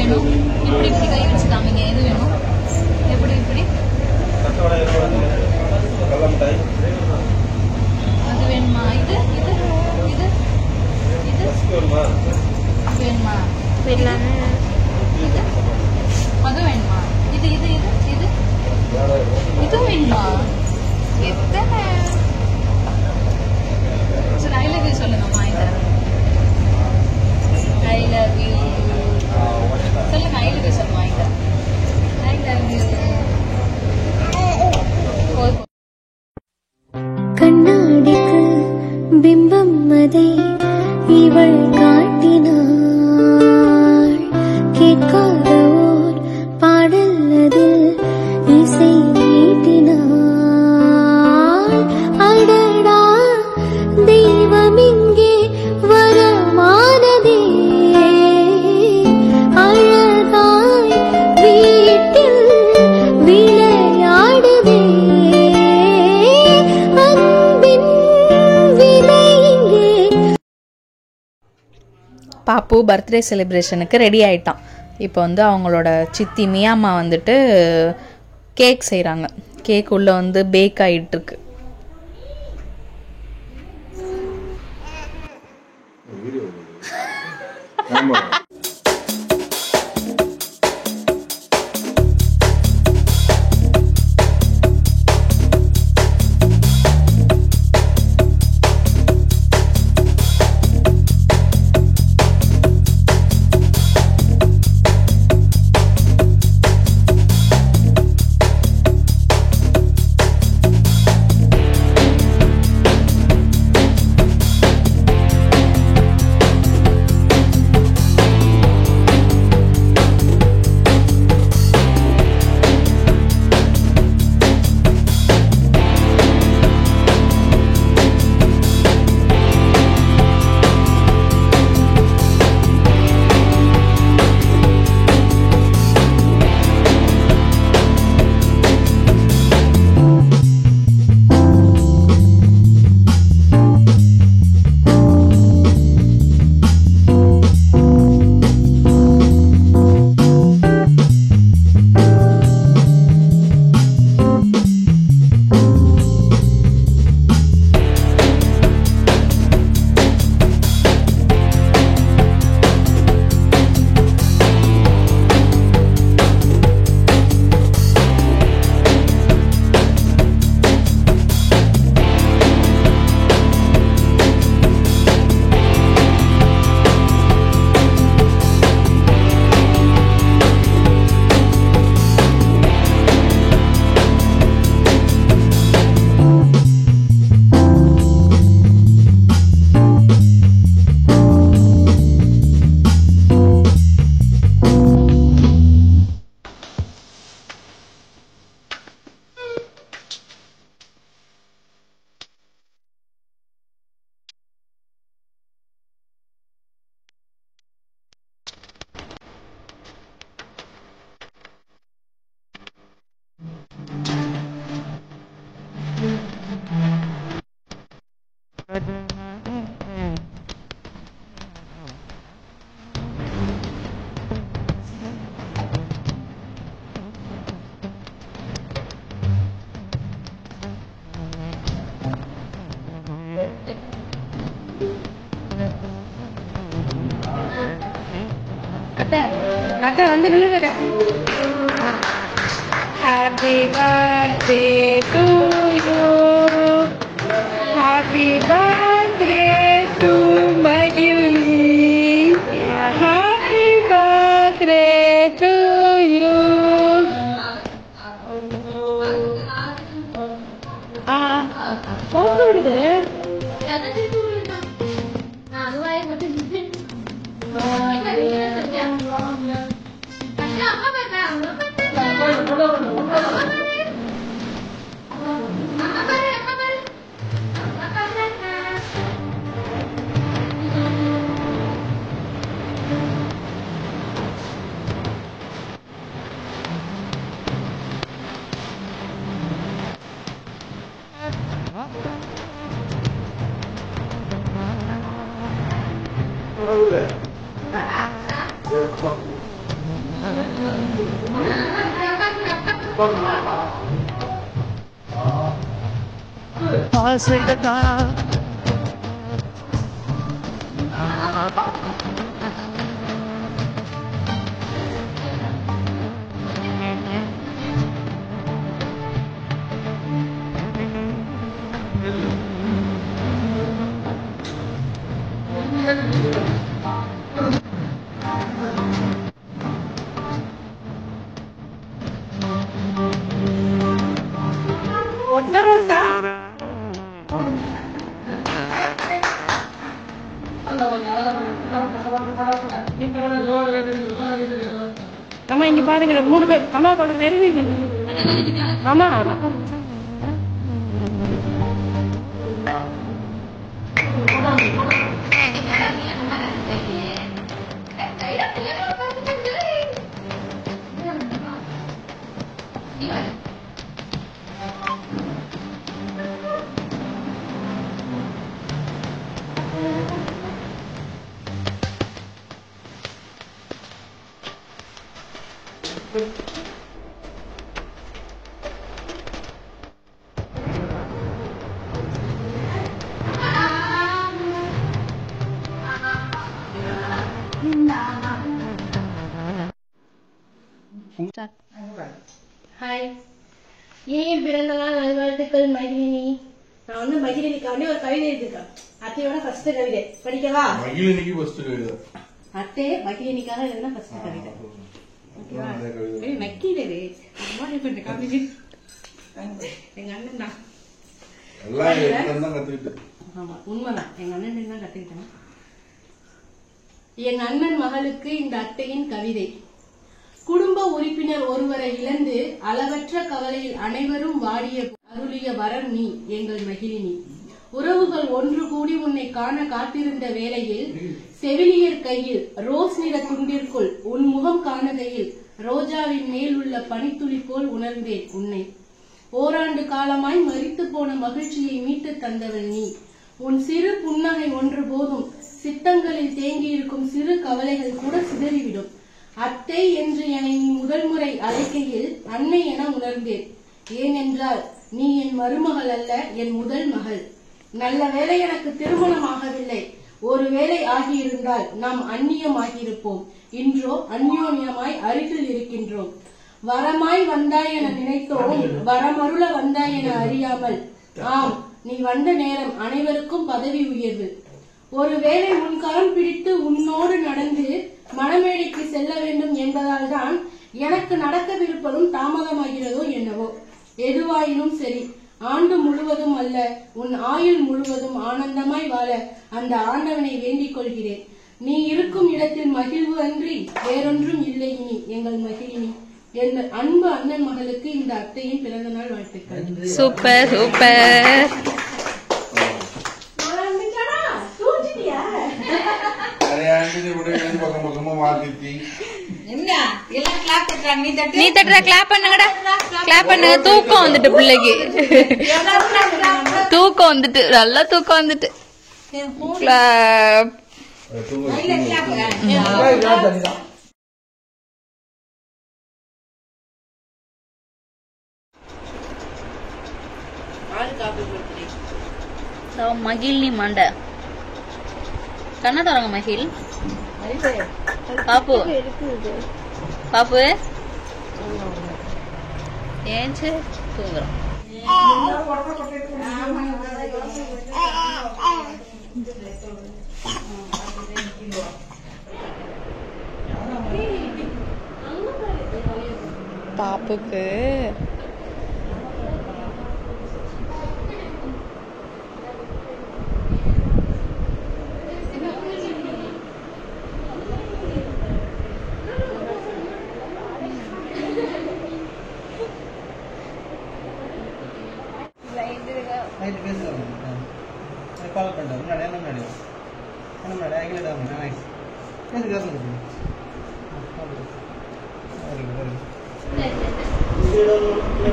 வேணும்? இப்படி இப்படி கை வச்சு காமிங்க. எது வேணும்? எப்படி இப்படி? அது வேணுமா? இது இது இது இது வேணுமா? இது அது வேணுமா? இது இது இது இது இது வேணுமா? எத்தனை? சரி, ஐ லவ் யூ சொல்லுங்க. வாங்கி தரேன். ஐ லவ் யூ சொல்லுங்க. ஐ லவ் யூ சொல்லுங்க. வாங்கி தரேன். I love you. கண்ணாடிக்கு பிம்பம் அதை இவள் காட்டினாள். கேட்காத ஓர் பாடல் அதில் இசை நீட்டினாள். அடடா தெய்வம் இங்கே வரமானதே. அழகாய் வீட்டில் விளையாடுதே. பாப்பு பர்த்டே செலிப்ரேஷனுக்கு ரெடி ஆகிட்டான். இப்போ வந்து அவங்களோட சித்தி மியாம்மா வந்துட்டு கேக் செய்கிறாங்க. கேக் உள்ளே வந்து பேக் ஆகிட்டுருக்கு. Happy birthday to you. Happy birthday to my Julie. Happy birthday to you. அம்மா இங்க பாருங்க 3 பேர் அம்மா கொஞ்சம் நெருங்கி அம்மா ஹாய், ஏன் பிறந்த நாள் நல்வாழ்த்துக்கள் மகிழினி. நான் வந்து மகிழினிக்காண்டி ஒரு கவிதை எழுதிருக்கேன். அத்தையோட ஃபர்ஸ்ட் கவிதை படிக்கவா? மகிழினிக்கு ஃபர்ஸ்ட் கவிதை. அத்தை மகிழினிக்காக எழுதின ஃபர்ஸ்ட் கவிதை. ஓகேவா? நக்கீரே அம்மா இப்ப கவிதை எங்க அண்ணன் தான் எல்லாம் கத்துக்கிட்டு. ஆமா, உண்மைதான். எங்க அண்ணன் தான் கத்துக்கிட்டேன். என் அண்ணன் மகளுக்கு இந்த அத்தையின் கவிதை. குடும்ப உறுப்பினர் ஒருவரை இழந்து அளவற்ற கவலையில் அனைவரும் வாடிய அருளிய வரம் நீ எங்கள் மகிழினி. உறவுகள் ஒன்று கூடி உன்னை காண காத்திருந்த வேளையில் செவிலியர் கையில் ரோஸ் நிற துண்டிற்குள் உன் முகம் காணுகையில் ரோஜாவின் மேல் உள்ள பனித்துளி போல் உணர்ந்தேன் உன்னை. ஓராண்டு காலமாய் மரித்து போன மகிழ்ச்சியை மீட்டு தந்தவள் நீ. உன் சிறு புன்னகை ஒன்று போதும் சித்தங்களில் தேங்கியிருக்கும் சிறு கவலைகள் கூட சிதறிவிடும். அத்தை என்று என்னை நீ முதல் முறை அழைக்கையில் அன்னை என உணர்ந்தேன். ஏனென்றால் நீ என் மருமகள் அல்ல, என் முதல் மகள். நல்ல வேளை எனக்கு திருமணம் ஆகவில்லை. ஒருவேளை ஆகியிருந்தால் நாம் அந்நியம் ஆகியிருப்போம். இன்றோ அந்யோன்யமாய் அருகில் இருக்கின்றோம். வரமாய் வந்தாய் என நினைத்தோம், வரமருள வந்தாய் என அறியாமல். ஆம், நீ வந்த நேரம் அனைவருக்கும் பதவி உயர்வு. ஒருவேளை உன் கரம் பிடித்து உன்னோடு நடந்து மணமேடைக்கு செல்ல வேண்டும் என்பதால் தான் எனக்கு நடக்கவிருப்பதும் தாமதமாகிறதோ என்னவோ. எதுவாயினும் சரி, ஆண்டு முழுவதும் அல்ல, உன் ஆயுள் முழுவதும் ஆனந்தமாய் வாழ அந்த ஆண்டவனை வேண்டிக் கொள்கிறேன். நீ இருக்கும் இடத்தில் மகிழ்வு அன்றி வேறொன்றும் இல்லை இனி எங்கள் மகிழினி. என் அன்பு அண்ணன் மகளுக்கு இந்த அத்தையின் பிறந்த நாள் வாழ்த்துக்கள். Super super. நீ தட்டுற கிளாப் பண்ணுங்கடா, கிளாப் பண்ணுங்க. தூக்கம் வந்துட்டு பிள்ளைக்கு, தூக்கம் வந்துட்டு, நல்லா தூக்கம் வந்துட்டு. கிளாப். மகிழ்னி மாண்ட கண்ணா தரங்க மகிழ். பாப்பு பாப்பு ஏஞ்சு தூங்குறோம். பாப்புக்கு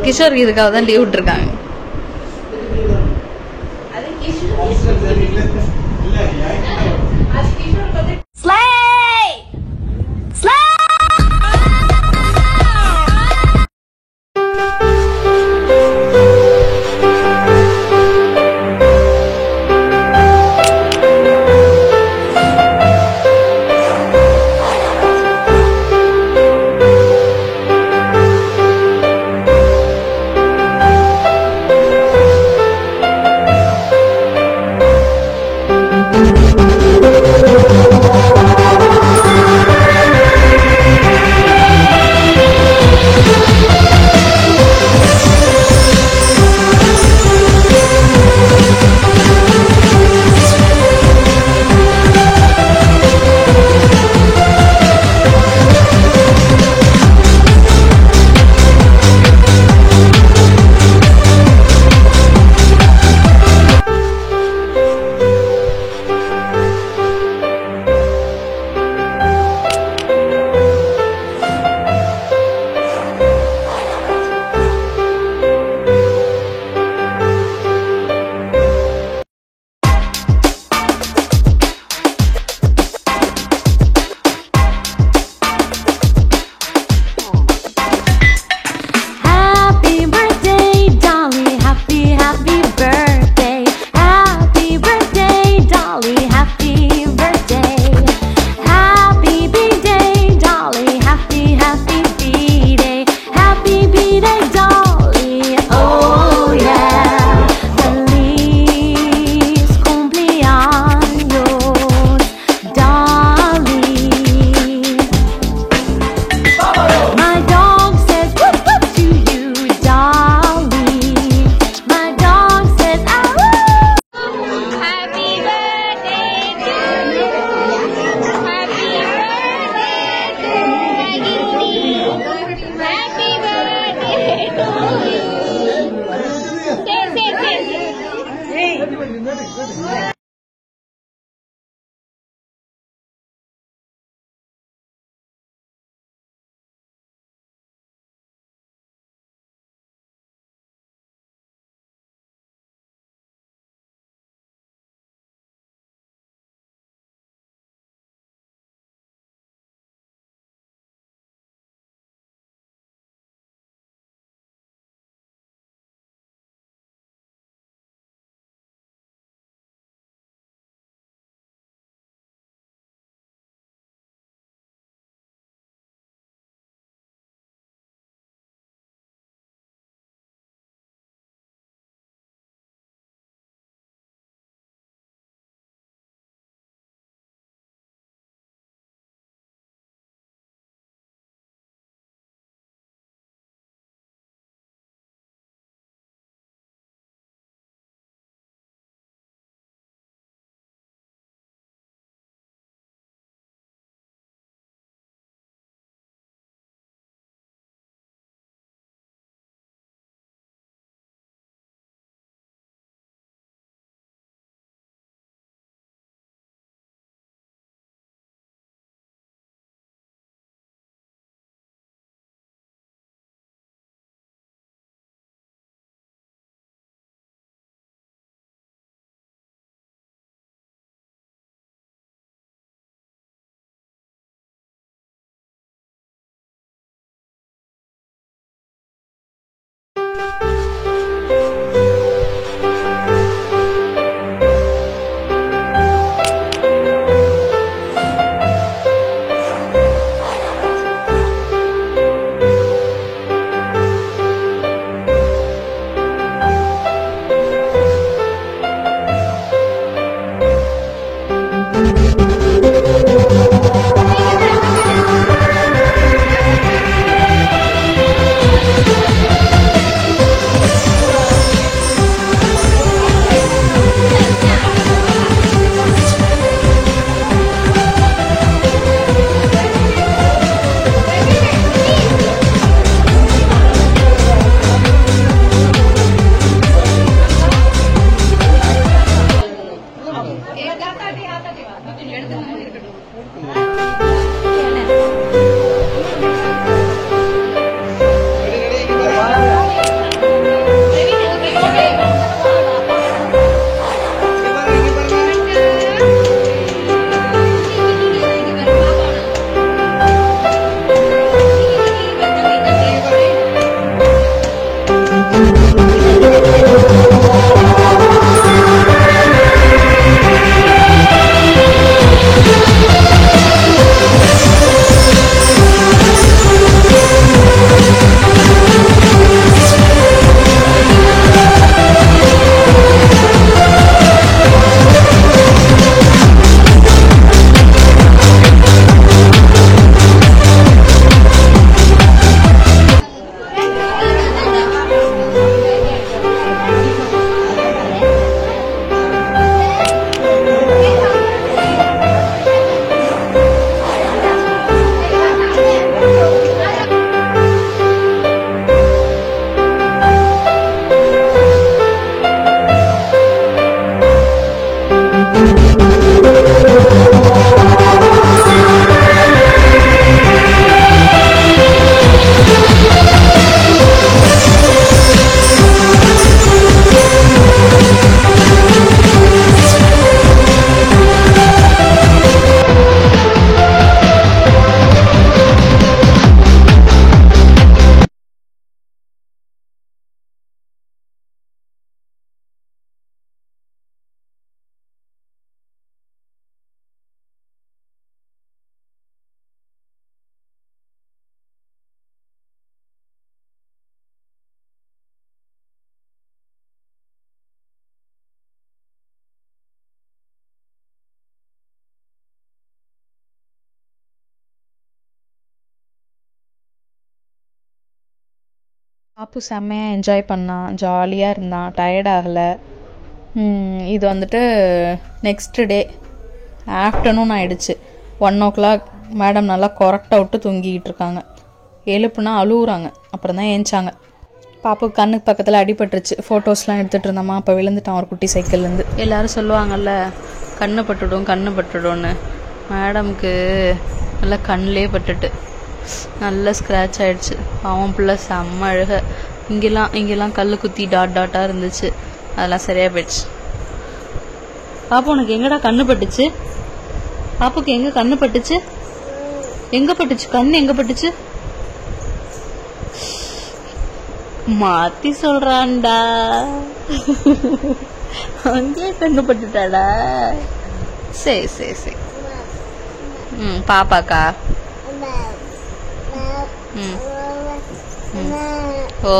கிஷோர் இதுக்காக தான் லீவ் விட்டுருக்காங்க. Slay! Slay! பாப்பு செம்மையாக என்ஜாய் பண்ணான், ஜாலியாக இருந்தான், டயர்ட் ஆகலை. இது வந்துட்டு நெக்ஸ்ட் டே ஆஃப்டர்நூன் ஆகிடுச்சு. 1 o'clock. மேடம் நல்லா கொரட்டை விட்டு தூங்கிக்கிட்டு இருக்காங்க. எழுப்புனா அழுகுறாங்க. அப்புறம் தான் ஏஞ்சாங்க. பாப்பு கண்ணுக்கு பக்கத்தில் அடிபட்டுருச்சு. ஃபோட்டோஸ்லாம் எடுத்துகிட்டு இருந்தோமா, அப்போ விழுந்துட்டான் ஒரு குட்டி சைக்கிள்லேருந்து. எல்லாரும் சொல்லுவாங்கல்ல கண்ணு பட்டுடும்னு. மேடம்க்கு நல்லா கண்ணிலே பட்டுட்டு நல்லா ஸ்க்ராட்ச் ஆகிடுச்சு. அவன் பிள்ளை செம்ம அழுக. இங்கெல்லாம் கல் குத்தி டாட்டாக இருந்துச்சு, அதெல்லாம் சரியாக போயிடுச்சு. பாப்பா உனக்கு எங்கடா கண்ணு பட்டுச்சு? பாப்புக்கு எங்கே கண்ணு பட்டுச்சு? எங்கே பட்டுச்சு கண்ணு? எங்கே பட்டுச்சு? மாத்தி சொல்றான்டா. அங்கே கண்ணு பட்டுட்டாடா. சரி. பாப்பாக்கா? ஓ.